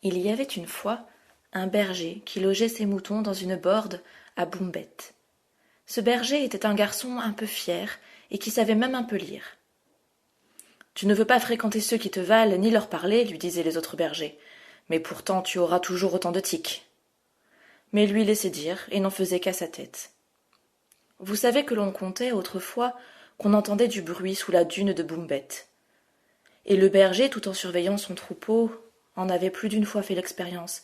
Il y avait une fois un berger qui logeait ses moutons dans une borde à Boumbette. Ce berger était un garçon un peu fier et qui savait même un peu lire. Tu ne veux pas fréquenter ceux qui te valent ni leur parler, lui disaient les autres bergers, mais pourtant tu auras toujours autant de tiques. Mais lui laissait dire et n'en faisait qu'à sa tête. Vous savez que l'on contait autrefois qu'on entendait du bruit sous la dune de Boumbette. Et le berger, tout en surveillant son troupeau, en avait plus d'une fois fait l'expérience.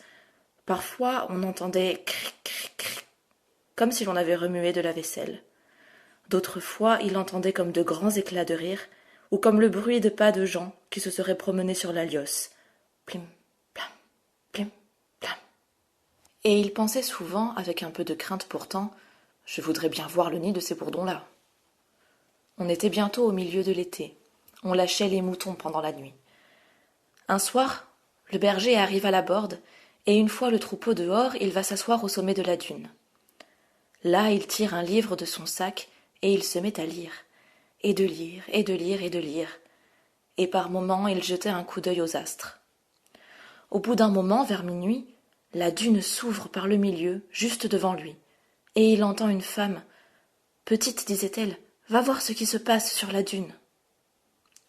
Parfois, on entendait cric, cric, cric, comme si l'on avait remué de la vaisselle. D'autres fois, il entendait comme de grands éclats de rire, ou comme le bruit de pas de gens qui se seraient promenés sur la liosse. Plim, plam, plim, plam. Et il pensait souvent, avec un peu de crainte pourtant, je voudrais bien voir le nid de ces bourdons-là. On était bientôt au milieu de l'été. On lâchait les moutons pendant la nuit. Un soir, le berger arrive à la borde, et une fois le troupeau dehors, il va s'asseoir au sommet de la dune. Là, il tire un livre de son sac, et il se met à lire. Et de lire, et de lire, et de lire. Et par moments, il jetait un coup d'œil aux astres. Au bout d'un moment, vers minuit, la dune s'ouvre par le milieu, juste devant lui. Et il entend une femme. « Petite, disait-elle, va voir ce qui se passe sur la dune. »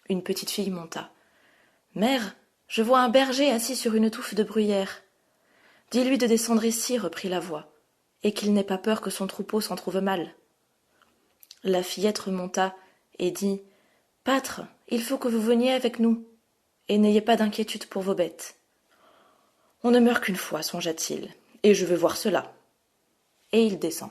Une petite fille monta. « Mère, je vois un berger assis sur une touffe de bruyère. »« Dis-lui de descendre ici, reprit la voix, et qu'il n'ait pas peur que son troupeau s'en trouve mal. » La fillette remonta et dit « Pâtre, il faut que vous veniez avec nous, et n'ayez pas d'inquiétude pour vos bêtes. »« On ne meurt qu'une fois, songea-t-il, et je veux voir cela. » Et il descend.